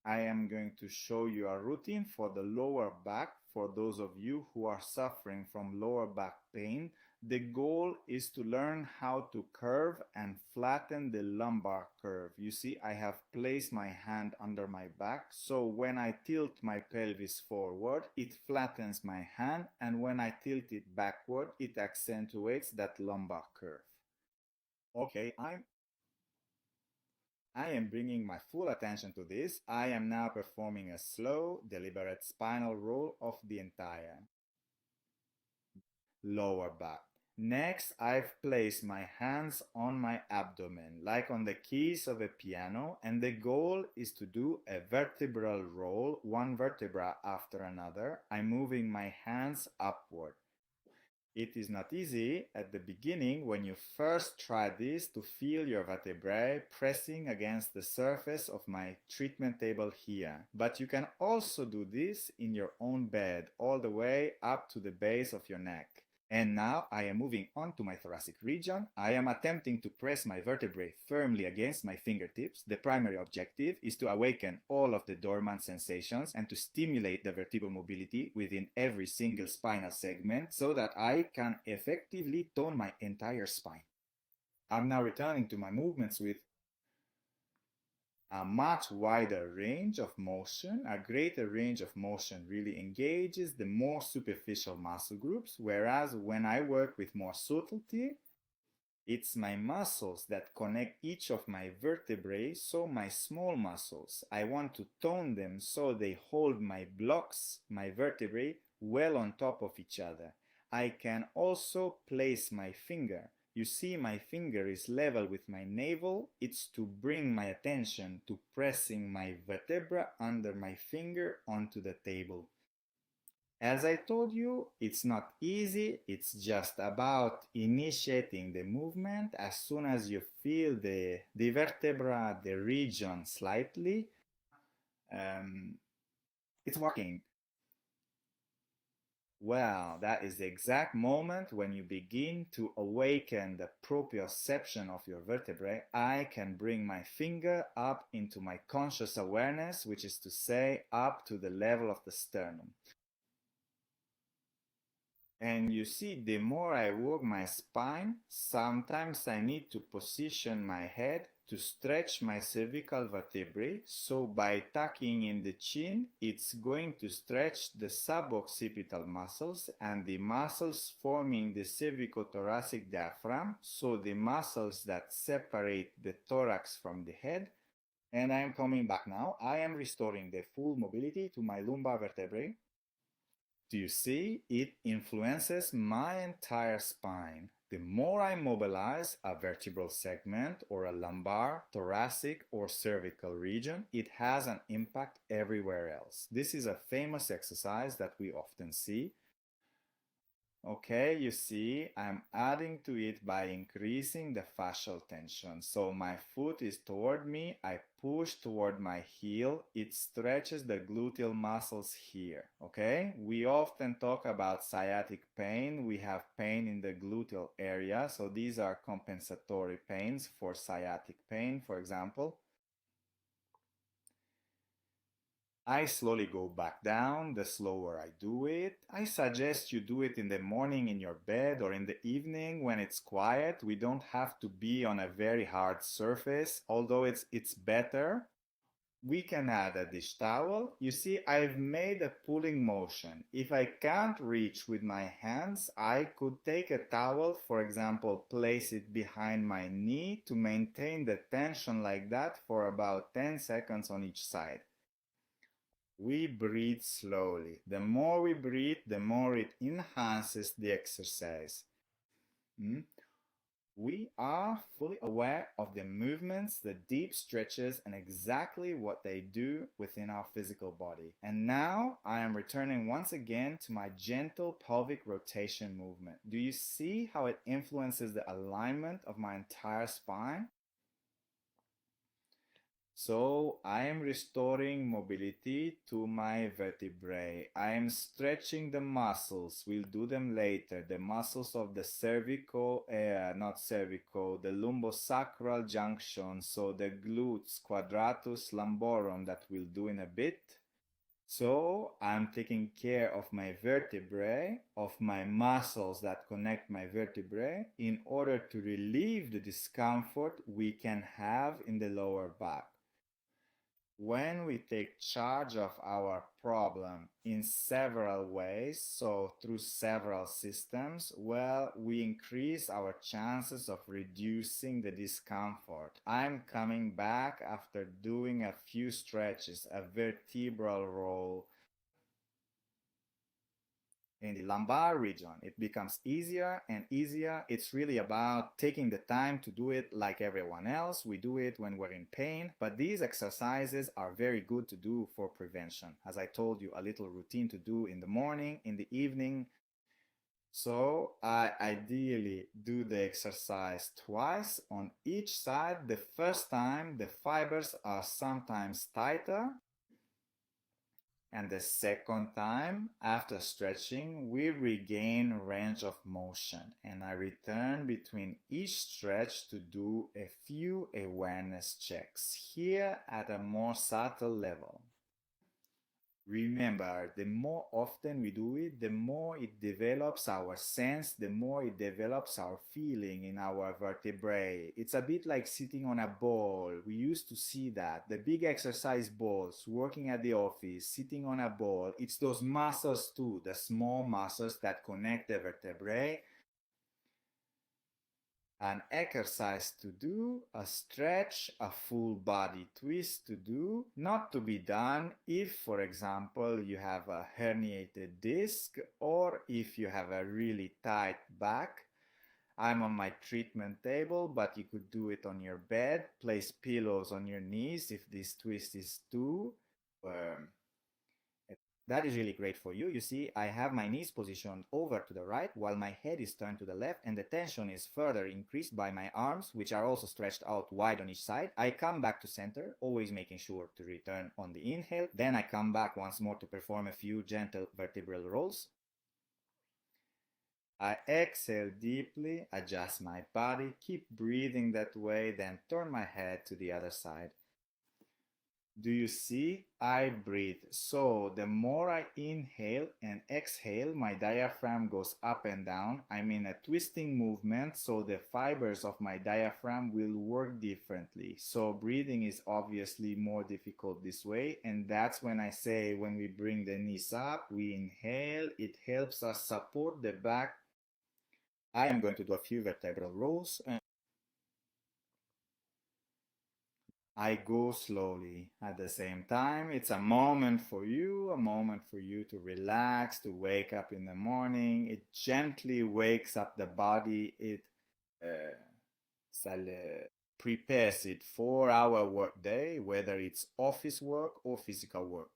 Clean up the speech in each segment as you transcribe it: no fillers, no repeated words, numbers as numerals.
I am going to show you a routine for the lower back for those of you who are suffering from lower back pain. The goal is to learn how to curve and flatten the lumbar curve. You see, I have placed my hand under my back, so when I tilt my pelvis forward, it flattens my hand, and when I tilt it backward, it accentuates that lumbar curve. Okay, I am bringing my full attention to this. I am now performing a slow, deliberate spinal roll of the entire lower back. Next, I've placed my hands on my abdomen, like on the keys of a piano, and the goal is to do a vertebral roll, one vertebra after another. I'm moving my hands upward. It is not easy at the beginning when you first try this to feel your vertebrae pressing against the surface of my treatment table here. But you can also do this in your own bed all the way up to the base of your neck. And now I am moving on to my thoracic region. I am attempting to press my vertebrae firmly against my fingertips. The primary objective is to awaken all of the dormant sensations and to stimulate the vertebral mobility within every single spinal segment so that I can effectively tone my entire spine. I'm now returning to my movements with a much wider range of motion. A greater range of motion really engages the more superficial muscle groups, whereas when I work with more subtlety, it's my muscles that connect each of my vertebrae, so my small muscles. I want to tone them so they hold my blocks, my vertebrae, well on top of each other. I can also place my finger. You see, my finger is level with my navel. It's to bring my attention to pressing my vertebra under my finger onto the table. As I told you, it's not easy. It's just about initiating the movement. As soon as you feel the vertebra, the region slightly, it's working. Well, that is the exact moment when you begin to awaken the proprioception of your vertebrae. I can bring my finger up into my conscious awareness, which is to say, up to the level of the sternum. And you see, the more I work my spine, sometimes I need to position my head to stretch my cervical vertebrae. So by tucking in the chin, it's going to stretch the suboccipital muscles and the muscles forming the cervicothoracic diaphragm. So the muscles that separate the thorax from the head. And I am coming back now. I am restoring the full mobility to my lumbar vertebrae. Do you see? It influences my entire spine. The more I mobilize a vertebral segment or a lumbar, thoracic, or cervical region, it has an impact everywhere else. This is a famous exercise that we often see. Okay, you see, I'm adding to it by increasing the fascial tension. So my foot is toward me, I push toward my heel, it stretches the gluteal muscles here, okay? We often talk about sciatic pain. We have pain in the gluteal area, so these are compensatory pains for sciatic pain, for example. I slowly go back down the slower I do it. I suggest you do it in the morning in your bed or in the evening when it's quiet. We don't have to be on a very hard surface, although it's better. We can add a dish towel. You see, I've made a pulling motion. If I can't reach with my hands, I could take a towel, for example, place it behind my knee to maintain the tension like that for about 10 seconds on each side. We breathe slowly. The more we breathe, the more it enhances the exercise. We are fully aware of the movements, the deep stretches, and exactly what they do within our physical body. And now I am returning once again to my gentle pelvic rotation movement. Do you see how it influences the alignment of my entire spine? So I am restoring mobility to my vertebrae. I am stretching the muscles. We'll do them later. The muscles of the cervical, not cervical, the lumbosacral junction. So the glutes, quadratus lumborum that we'll do in a bit. So I'm taking care of my vertebrae, of my muscles that connect my vertebrae in order to relieve the discomfort we can have in the lower back. When we take charge of our problem in several ways, so through several systems, well, we increase our chances of reducing the discomfort. I'm coming back after doing a few stretches, a vertebral roll, in the lumbar region. It becomes easier and easier. It's really about taking the time to do it like everyone else. We do it when we're in pain, but these exercises are very good to do for prevention. As I told you, a little routine to do in the morning, in the evening. So I ideally do the exercise twice on each side. The first time, the fibers are sometimes tighter, and the second time, after stretching, we regain range of motion, and I return between each stretch to do a few awareness checks, here at a more subtle level. Remember, the more often we do it, the more it develops our sense, the more it develops our feeling in our vertebrae. It's a bit like sitting on a ball. We used to see that. The big exercise balls, working at the office, sitting on a ball. It's those muscles too, the small muscles that connect the vertebrae. An exercise to do, a stretch, a full body twist to do, not to be done if, for example, you have a herniated disc or if you have a really tight back. I'm on my treatment table, but you could do it on your bed. Place pillows on your knees if this twist is too that is really great for you. You see, I have my knees positioned over to the right while my head is turned to the left, and the tension is further increased by my arms, which are also stretched out wide on each side. I come back to center, always making sure to return on the inhale. Then I come back once more to perform a few gentle vertebral rolls. I exhale deeply, adjust my body, keep breathing that way, then turn my head to the other side. Do you see? I breathe. So the more I inhale and exhale, my diaphragm goes up and down. I'm in a twisting movement, so the fibers of my diaphragm will work differently. So breathing is obviously more difficult this way, and that's when I say when we bring the knees up, we inhale, it helps us support the back. I am going to do a few vertebral rolls. I go slowly. At the same time, it's a moment for you to relax, to wake up in the morning. It gently wakes up the body. It prepares it for our work day, whether it's office work or physical work.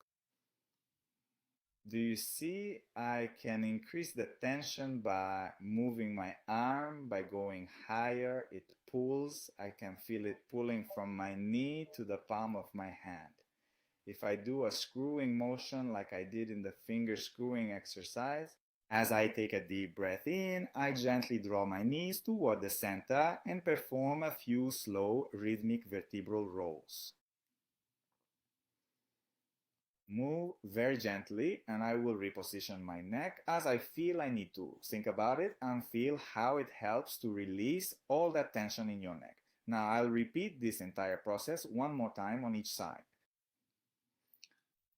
Do you see? I can increase the tension by moving my arm, by going higher. It pulls. I can feel it pulling from my knee to the palm of my hand. If I do a screwing motion like I did in the finger screwing exercise, as I take a deep breath in, I gently draw my knees toward the center and perform a few slow rhythmic vertebral rolls. Move very gently, and I will reposition my neck as I feel I need to. Think about it and feel how it helps to release all that tension in your neck. Now I'll repeat this entire process one more time on each side.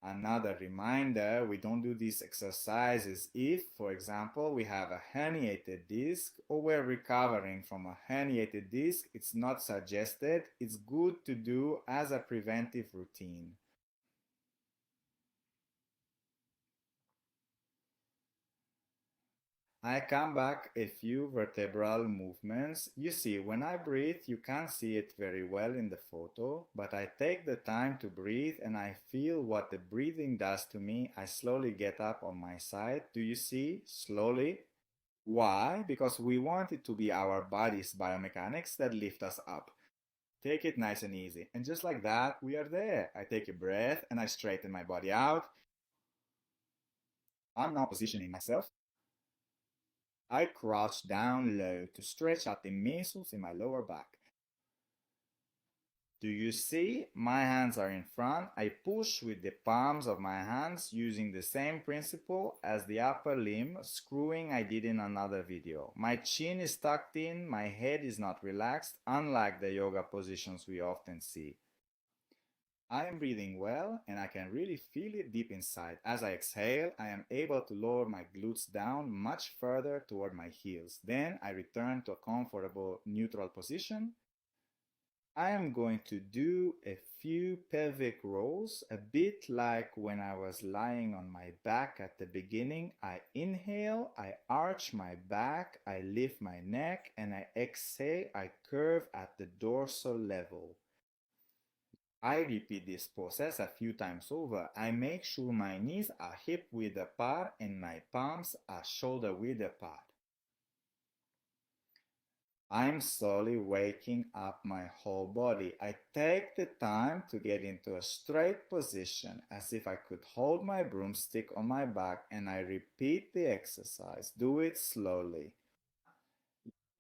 Another reminder, we don't do these exercises if, for example, we have a herniated disc or we're recovering from a herniated disc. It's not suggested. It's good to do as a preventive routine. I come back a few vertebral movements. You see, when I breathe, you can't see it very well in the photo, but I take the time to breathe and I feel what the breathing does to me. I slowly get up on my side. Do you see? Slowly. Why? Because we want it to be our body's biomechanics that lift us up. Take it nice and easy. And just like that, we are there. I take a breath and I straighten my body out. I'm now positioning myself. I crouch down low to stretch out the muscles in my lower back. Do you see? My hands are in front. I push with the palms of my hands using the same principle as the upper limb screwing I did in another video. My chin is tucked in, my head is not relaxed, unlike the yoga positions we often see. I am breathing well and I can really feel it deep inside. As I exhale, I am able to lower my glutes down much further toward my heels. Then I return to a comfortable neutral position. I am going to do a few pelvic rolls, a bit like when I was lying on my back at the beginning. I inhale, I arch my back, I lift my neck, and I exhale, I curve at the dorsal level. I repeat this process a few times over. I make sure my knees are hip width apart and my palms are shoulder width apart. I'm slowly waking up my whole body. I take the time to get into a straight position as if I could hold my broomstick on my back, and I repeat the exercise. Do it slowly.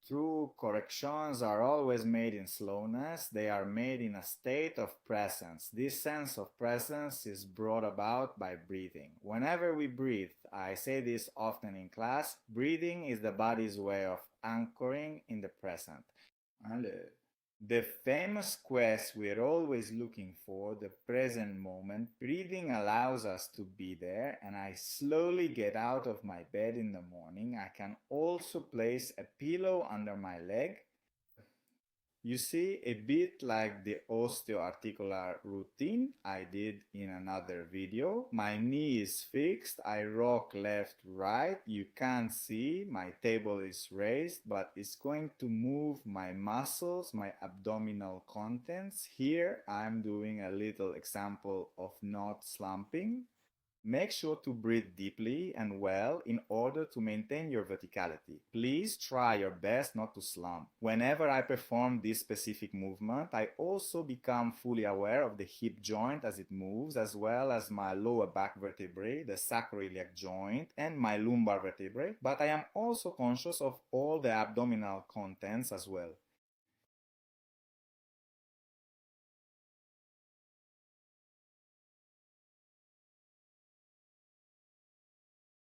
True corrections are always made in slowness. They are made in a state of presence. This sense of presence is brought about by breathing. Whenever we breathe, I say this often in class, breathing is the body's way of anchoring in the present. The famous quest we're always looking for, the present moment. Breathing allows us to be there, and I slowly get out of my bed in the morning. I can also place a pillow under my leg. You see, a bit like the osteoarticular routine I did in another video. My knee is fixed, I rock left, right. You can't see, my table is raised, but it's going to move my muscles, my abdominal contents. Here I'm doing a little example of not slumping. Make sure to breathe deeply and well in order to maintain your verticality. Please try your best not to slump. Whenever I perform this specific movement, I also become fully aware of the hip joint as it moves, as well as my lower back vertebrae, the sacroiliac joint, and my lumbar vertebrae, but I am also conscious of all the abdominal contents as well.